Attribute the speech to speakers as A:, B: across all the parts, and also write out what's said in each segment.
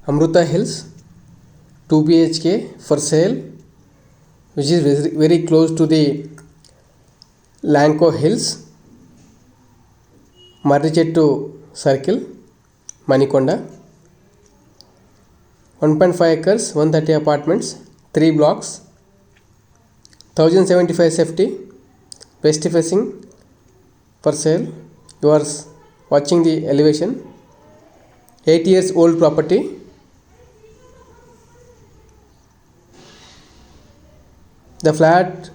A: Amruta Hills, 2 BHK for sale, which is very close to the Lanco Hills, Marrichettu Circle, Manikonda. 1.5 acres, 130 apartments, 3 blocks, 1075 safety, west facing for sale. You are watching the elevation. 8 years old property. The flat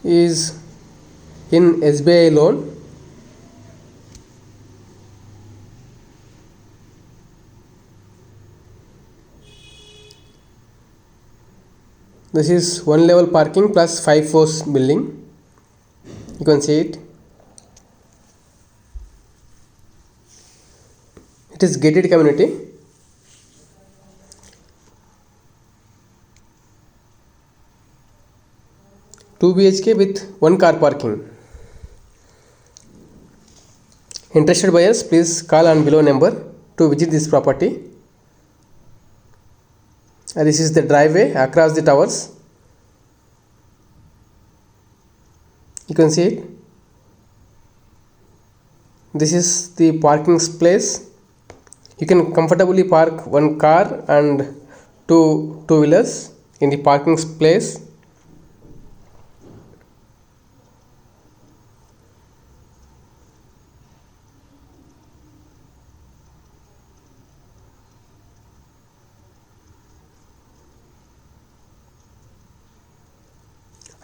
A: is in SBI loan. This is one level parking plus 5 floors building. You can see it. It is gated community. Two BHK with 1 car parking. Interested buyers, please call on below number to visit this property. This is the driveway across the towers. You can see it. This is the parking place. You can comfortably park 1 car and 2 two-wheelers in the parking place.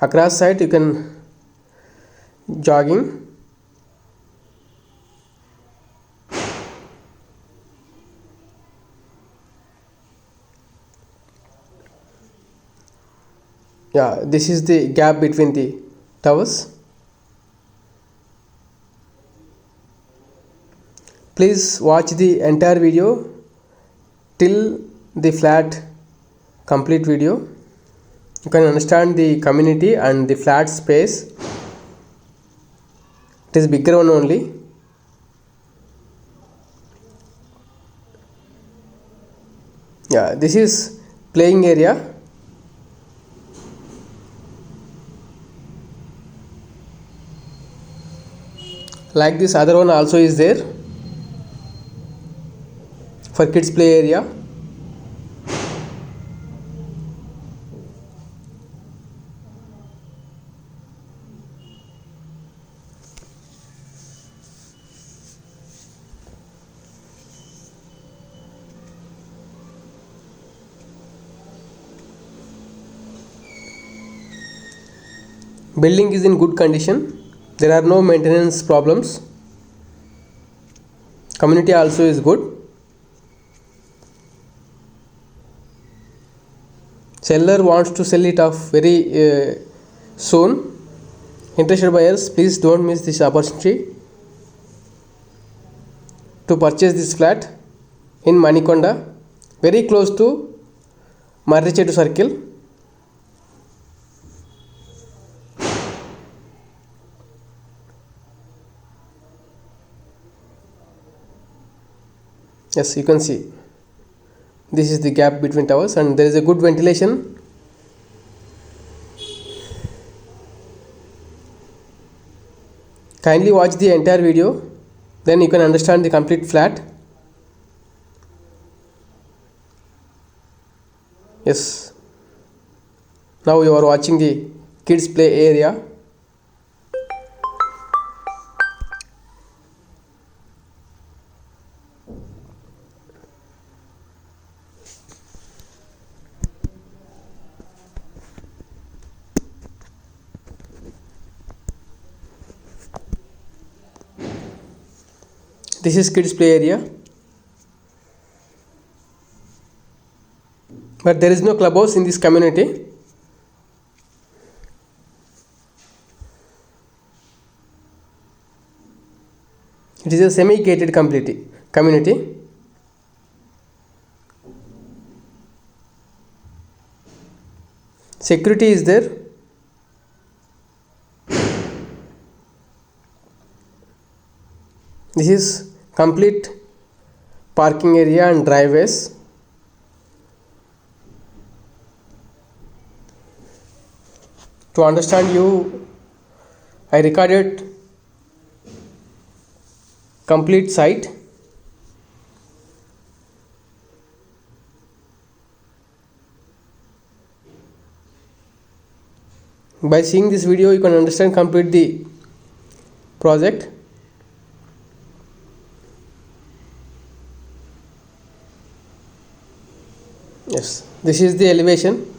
A: Across side you can jogging. Yeah, this is the gap between the towers. Please watch the entire video till the flat complete video. You can understand the community and the flat space. It is bigger one only. Yeah, this is playing area. Like this other one also is there for kids play area. Building is in good condition. There are no maintenance problems. Community also is good. Seller wants to sell it off very soon. Interested buyers, please don't miss this opportunity to purchase this flat in Manikonda, very close to Marrichettu Circle. Yes, you can see this is the gap between towers and there is a good ventilation. Kindly watch the entire video, then you can understand the complete flat. Yes, now you are watching the kids play area. This is kids play area, but there is no clubhouse in this community. It is a semi-gated community. Security is there. This is complete parking area and driveways. To understand you, I recorded complete site. By seeing this video, you can understand complete the project. Yes, this is the elevation.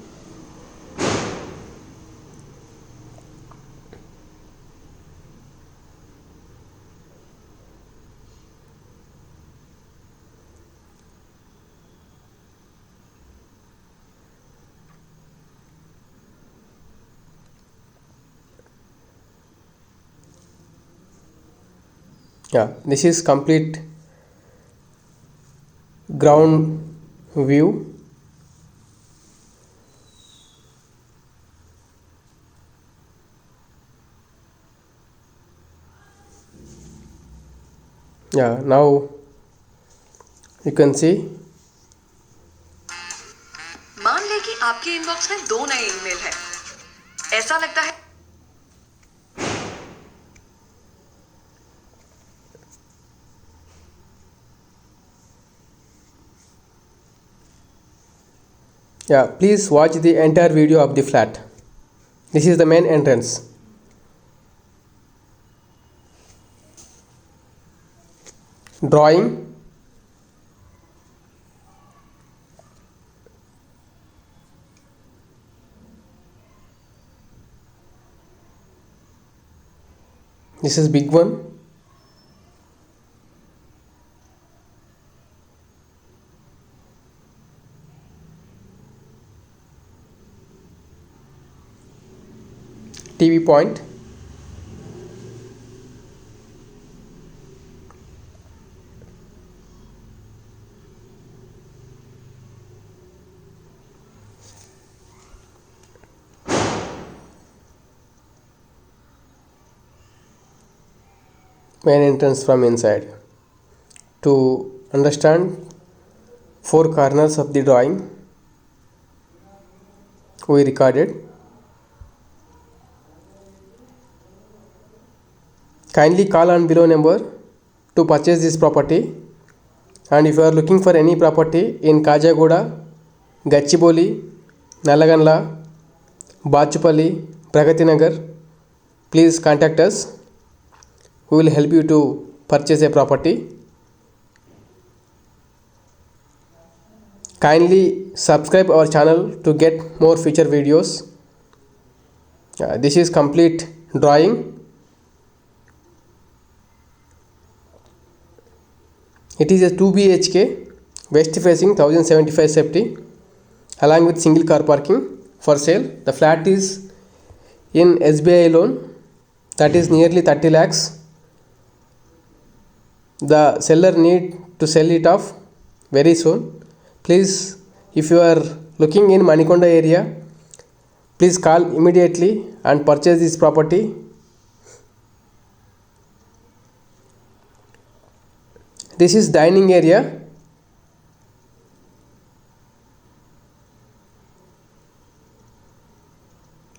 A: Yeah, this is complete ground view. Yeah, now you can see.
B: मान ले कि आपके inbox में 2 नए email हैं। ऐसा लगता है
A: Yeah, please watch the entire video of the flat. This is the main entrance. Drawing. This is big one. TV point. Main entrance from inside. To understand 4 corners of the drawing, we recorded. Kindly call on below number to purchase this property. And if you are looking for any property in Kajagoda, Gachibowli, Nalaganla, Bachupalli, Pragatinagar, please contact us. We will help you to purchase a property. Kindly subscribe our channel to get more future videos. This is complete drawing. It is a 2 BHK, west facing, 1075 safety, along with single car parking for sale. The flat is in SBI loan, that is nearly 30 lakhs. The seller need to sell it off very soon. Please, if you are looking in Manikonda area, please call immediately and purchase this property. This is dining area.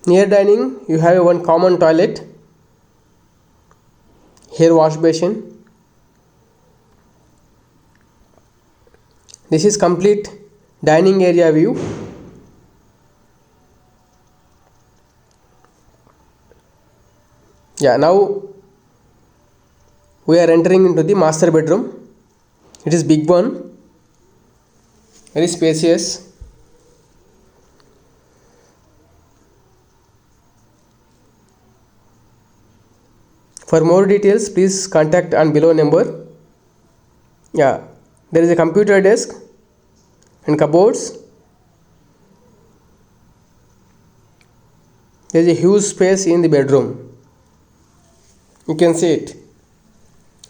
A: Near dining, you have one common toilet. Here wash basin. This is complete dining area view. Yeah, now we are entering into the master bedroom. It is big one, very spacious. For more details, please contact on below number. Yeah, there is a computer desk and cupboards. There is a huge space in the bedroom. You can see it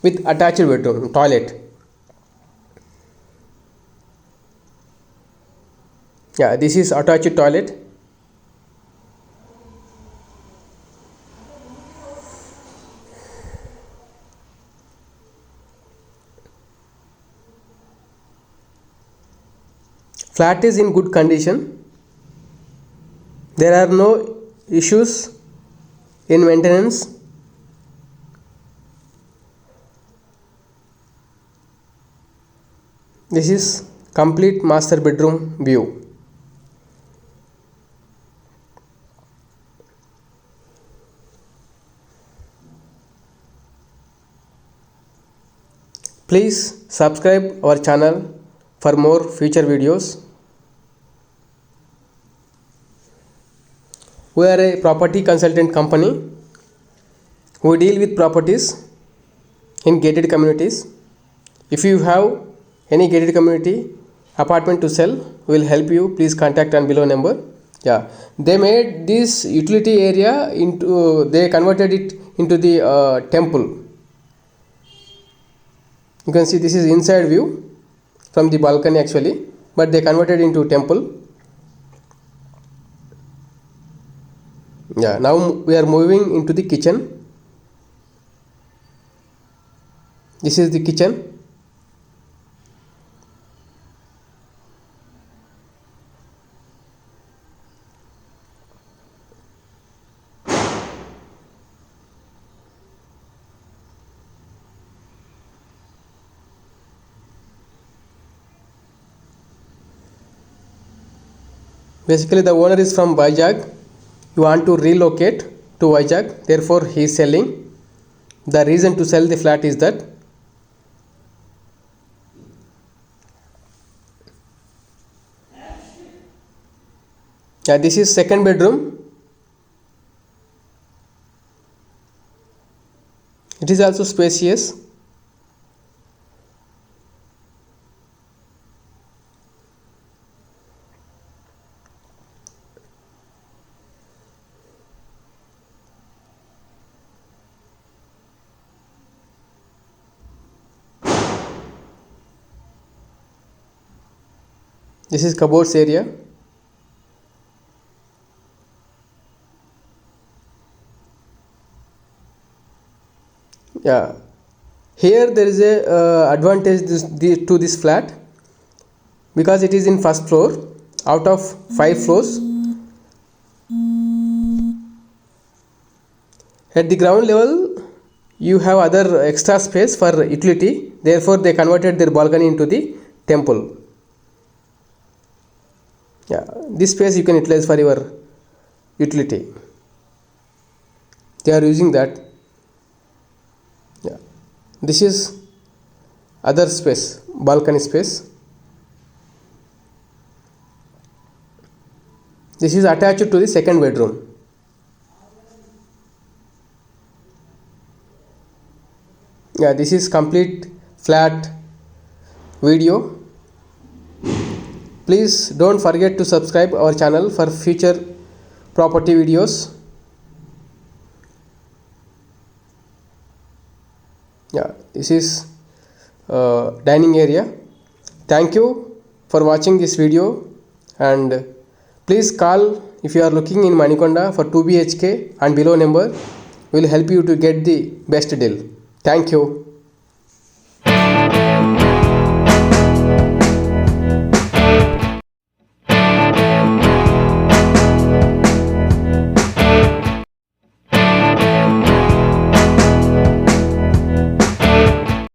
A: with attached bedroom, toilet. Yeah, this is attached toilet. Flat is in good condition. There are no issues in maintenance. This is complete master bedroom view. Please subscribe our channel for more future videos. We are a property consultant company. We deal with properties in gated communities. If you have any gated community apartment to sell, we will help you. Please contact on below number. Yeah, they made this utility area into, they converted it into the temple. You can see this is inside view from the balcony actually, but they converted into temple. Yeah, now we are moving into the kitchen. This is the kitchen. Basically the owner is from Vizag. You want to relocate to Vizag, therefore he is selling. The reason to sell the flat is that this is second bedroom. It is also spacious. This is cupboards area. Yeah, here there is a advantage to this flat, because it is in first floor out of 5 floors. At the ground level you have other extra space for utility, therefore they converted their balcony into the temple. Yeah, this space you can utilize for your utility. They are using that. Yeah, this is other space, balcony space. This is attached to the second bedroom. Yeah, this is complete flat video. Please don't forget to subscribe our channel for future property videos. Yeah, this is dining area. Thank you for watching this video, and please call if you are looking in Manikonda for 2 BHK and below number. We will help you to get the best deal. Thank you.